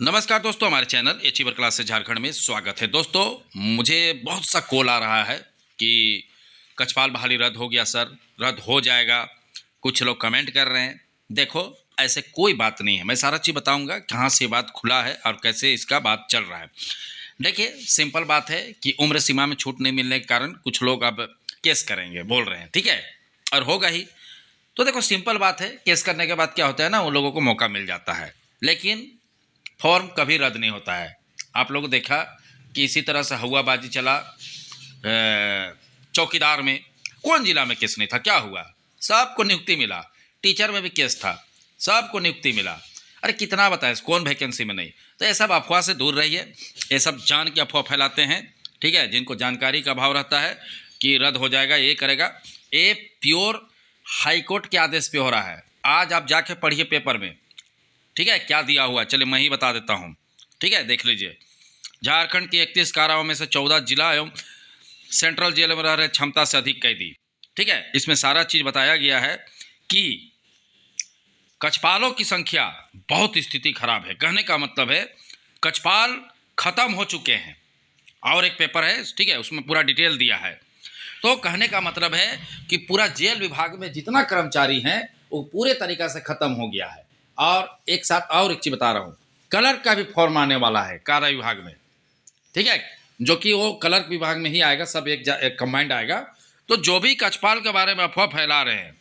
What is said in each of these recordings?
नमस्कार दोस्तों, हमारे चैनल अचीवर क्लासेस झारखंड में स्वागत है। दोस्तों, मुझे बहुत सा कॉल आ रहा है कि कछपाल बहाली रद्द हो गया सर, रद्द हो जाएगा। कुछ लोग कमेंट कर रहे हैं। देखो, ऐसे कोई बात नहीं है। मैं सारा चीज़ बताऊंगा कहाँ से बात खुला है और कैसे इसका बात चल रहा है। देखिए, सिंपल बात है कि उम्र सीमा में छूट नहीं मिलने के कारण कुछ लोग अब केस करेंगे बोल रहे हैं, ठीक है, और होगा ही। तो देखो, सिंपल बात है, केस करने के बाद क्या होता है ना, उन लोगों को मौका मिल जाता है, लेकिन फॉर्म कभी रद्द नहीं होता है। आप लोग देखा कि इसी तरह से हवाबाजी चला चौकीदार में। कौन जिला में केस नहीं था, क्या हुआ? सबको नियुक्ति मिला। टीचर में भी केस था, सबको नियुक्ति मिला। अरे कितना बताए, कौन वैकेंसी में नहीं? तो ये सब अफवाह से दूर रहिए। ये सब जान के अफवाह फैलाते हैं, ठीक है, जिनको जानकारी का अभाव रहता है कि रद्द हो जाएगा, ये करेगा। ये प्योर हाईकोर्ट के आदेश पे हो रहा है। आज आप जाके पढ़िए पेपर में, ठीक है, क्या दिया हुआ। चलिए मैं ही बता देता हूँ, ठीक है, देख लीजिए। झारखंड के 31 काराओं में से 14 जिला एवं सेंट्रल जेल में रह रहे क्षमता से अधिक कैदी, ठीक है। इसमें सारा चीज़ बताया गया है कि कछपालों की संख्या बहुत स्थिति खराब है। कहने का मतलब है कछपाल खत्म हो चुके हैं। और एक पेपर है, ठीक है, उसमें पूरा डिटेल दिया है। तो कहने का मतलब है कि पूरा जेल विभाग में जितना कर्मचारी हैं वो पूरे तरीक़ा से ख़त्म हो गया है। और एक साथ और एक चीज़ बता रहा हूँ, क्लर्क का भी फॉर्म आने वाला है कारा विभाग में, ठीक है, जो कि वो क्लर्क विभाग में ही आएगा, सब एक कंबाइंड आएगा। तो जो भी कछपाल के बारे में अफवाह फैला रहे हैं,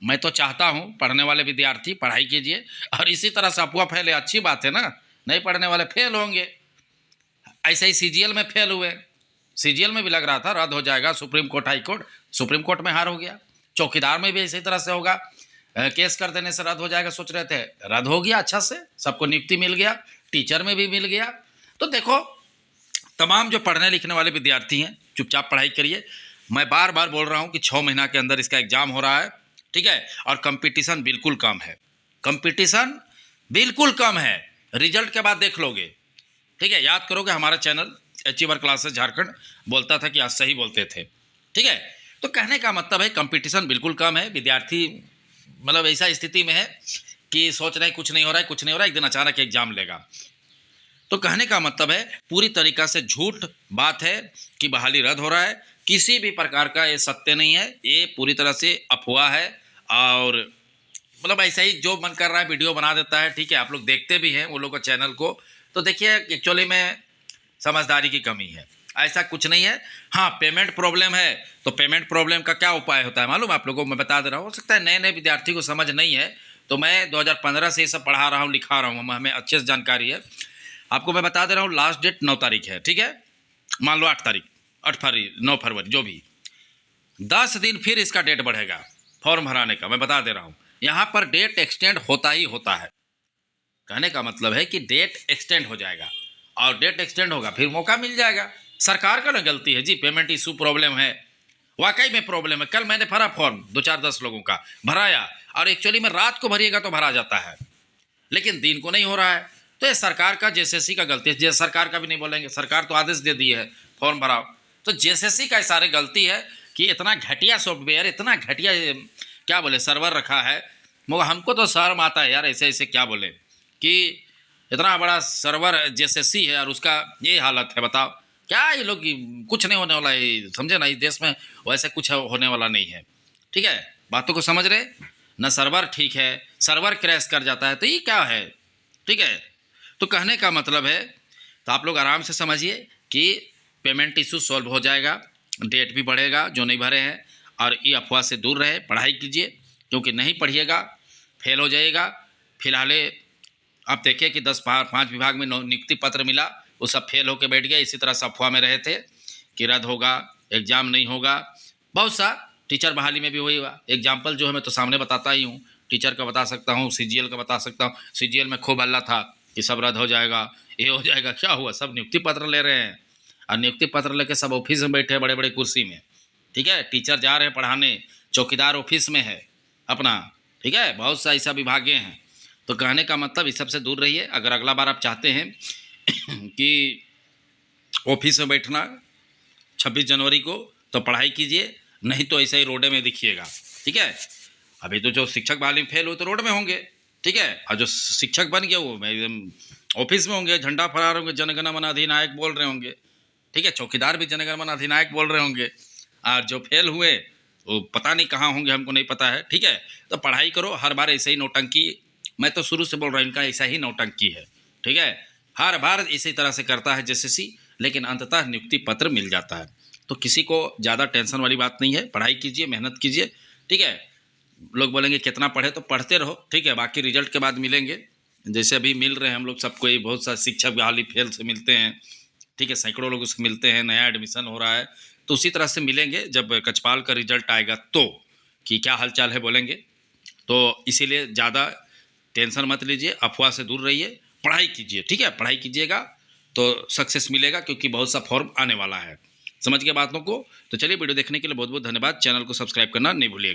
मैं तो चाहता हूँ पढ़ने वाले विद्यार्थी पढ़ाई कीजिए और इसी तरह से अफवाह फैले, अच्छी बात है ना। नहीं पढ़ने वाले फेल होंगे। ऐसे ही सीजीएल में फेल हुए। सीजीएल में भी लग रहा था रद्द हो जाएगा, supreme court high court, supreme court में हार हो गया। चौकीदार में भी इसी तरह से होगा, केस कर देने से रद्द हो जाएगा, सोच रहे थे, रद्द हो गया, अच्छा से सबको नियुक्ति मिल गया, टीचर में भी मिल गया। तो देखो, तमाम जो पढ़ने लिखने वाले विद्यार्थी हैं, चुपचाप पढ़ाई करिए। मैं बार बार बोल रहा हूँ कि 6 महीना के अंदर इसका एग्जाम हो रहा है, ठीक है, और कंपटीशन बिल्कुल कम है। कंपटीशन बिल्कुल कम है, रिजल्ट के बाद देख लोगे, ठीक है। याद करोगे, हमारा चैनल अचीवर क्लासेस झारखंड बोलता था कि आज सही बोलते थे, ठीक है। तो कहने का मतलब है कंपटीशन बिल्कुल कम है। विद्यार्थी मतलब ऐसा स्थिति में है कि सोच रहे कुछ नहीं हो रहा है, कुछ नहीं हो रहा है, एक दिन अचानक एग्जाम लेगा। तो कहने का मतलब है पूरी तरीक़ा से झूठ बात है कि बहाली रद्द हो रहा है। किसी भी प्रकार का ये सत्य नहीं है, ये पूरी तरह से अफवाह है। और मतलब ऐसा ही जो मन कर रहा है वीडियो बना देता है, ठीक है। आप लोग देखते भी हैं वो लोग का चैनल को, तो देखिए एक्चुअली में समझदारी की कमी है, ऐसा कुछ नहीं है। हाँ, पेमेंट प्रॉब्लम है, तो पेमेंट प्रॉब्लम का क्या उपाय होता है मालूम आप लोगों को? मैं बता दे रहा हूँ। हो सकता है नए नए विद्यार्थी को समझ नहीं है, तो मैं 2015 से ये सब पढ़ा रहा हूँ, लिखा रहा हूँ, हमें अच्छे से जानकारी है। आपको मैं बता दे रहा हूँ, लास्ट डेट 9 तारीख है, ठीक है, मान लो 8 तारीख, 8 फरवरी, 9 फरवरी, जो भी 10 दिन फिर इसका डेट बढ़ेगा फॉर्म भराने का। मैं बता दे रहा हूँ, यहाँ पर डेट एक्सटेंड होता ही होता है। कहने का मतलब है कि डेट एक्सटेंड हो जाएगा, और डेट एक्सटेंड होगा फिर मौका मिल जाएगा। सरकार का ना गलती है जी, पेमेंट इशू प्रॉब्लम है, वाकई में प्रॉब्लम है। कल मैंने भरा फॉर्म 2-4-10 लोगों का भराया, और एक्चुअली में रात को भरिएगा तो भरा जाता है, लेकिन दिन को नहीं हो रहा है। तो ये सरकार का, जेएसएससी का गलती है। सरकार का भी नहीं बोलेंगे, सरकार तो आदेश दे दी है फॉर्म भराओ। तो जेएसएससी का सारे गलती है कि इतना घटिया सॉफ्टवेयर, इतना घटिया क्या बोले सर्वर रखा है। मगर हमको तो शर्म आता है यार, ऐसे ऐसे क्या बोले कि इतना बड़ा सर्वर जेएसएससी है और उसका ये हालत है। बताओ क्या ये लोग, कुछ नहीं होने वाला है, समझे ना, इस देश में वैसे कुछ होने वाला नहीं है, ठीक है। बातों को समझ रहे ना? सर्वर ठीक है, सर्वर क्रैश कर जाता है, तो ये क्या है, ठीक है। तो कहने का मतलब है, तो आप लोग आराम से समझिए कि पेमेंट इशू सॉल्व हो जाएगा, डेट भी बढ़ेगा जो नहीं भरे हैं। और ये अफवाह से दूर रहे, पढ़ाई कीजिए, क्योंकि नहीं पढ़िएगा फेल हो जाइएगा। फिलहाल आप देखिए कि 5 विभाग में नियुक्ति पत्र मिला, वो सब फेल होकर बैठ गए। इसी तरह से अफवाह में रहे थे कि रद्द होगा, एग्ज़ाम नहीं होगा। बहुत सा टीचर बहाली में भी वही हुआ। एग्जाम्पल जो है मैं तो सामने बताता ही हूँ, टीचर का बता सकता हूँ, सीजीएल का बता सकता हूँ। सीजीएल में खूब हल्ला था कि सब रद्द हो जाएगा, ये हो जाएगा। क्या हुआ? सब नियुक्ति पत्र ले रहे हैं, और नियुक्ति पत्र लेके सब ऑफिस में बैठे हैं, बड़े बड़े कुर्सी में, ठीक है। टीचर जा रहे हैं पढ़ाने, चौकीदार ऑफिस में है अपना, ठीक है। बहुत सा ऐसा विभागें हैं। तो कहने का मतलब इस सब से दूर रहिए। अगर अगला बार आप चाहते हैं कि ऑफिस में बैठना 26 जनवरी को, तो पढ़ाई कीजिए, नहीं तो ऐसे ही रोडे में दिखिएगा, ठीक है। अभी तो जो शिक्षक बहाली में फेल हुए तो रोड में होंगे, ठीक है। और जो शिक्षक बन गए वो एकदम ऑफिस में होंगे, झंडा फहरा रहे होंगे, जनगण मन अधिनायक बोल रहे होंगे, ठीक है। चौकीदार भी जनगण मन अधिनायक बोल रहे होंगे। और जो फेल हुए वो पता नहीं कहाँ होंगे, हमको नहीं पता है, ठीक है। तो पढ़ाई करो, हर बार ऐसे ही नौटंकी, मैं तो शुरू से बोल रहा हूँ इनका ऐसा ही नौटंकी है, ठीक है। हर बार इसी तरह से करता है जेसीसी, लेकिन अंततः नियुक्ति पत्र मिल जाता है। तो किसी को ज़्यादा टेंशन वाली बात नहीं है, पढ़ाई कीजिए, मेहनत कीजिए, ठीक है। लोग बोलेंगे कितना पढ़े, तो पढ़ते रहो, ठीक है। बाकी रिजल्ट के बाद मिलेंगे, जैसे अभी मिल रहे हैं हम लोग सबको, ये बहुत सारे शिक्षक हाल ही फेल से मिलते हैं, ठीक है। सैकड़ों लोग उससे मिलते हैं, नया एडमिशन हो रहा है, तो उसी तरह से मिलेंगे जब कचपाल का रिजल्ट आएगा तो, कि क्या हालचाल है बोलेंगे। तो इसीलिए ज़्यादा टेंशन मत लीजिए, अफवाह से दूर रहिए, पढ़ाई कीजिए, ठीक है। पढ़ाई कीजिएगा तो सक्सेस मिलेगा, क्योंकि बहुत सा फॉर्म आने वाला है। समझ गए बातों को? तो चलिए, वीडियो देखने के लिए बहुत बहुत धन्यवाद। चैनल को सब्सक्राइब करना नहीं भूलिएगा।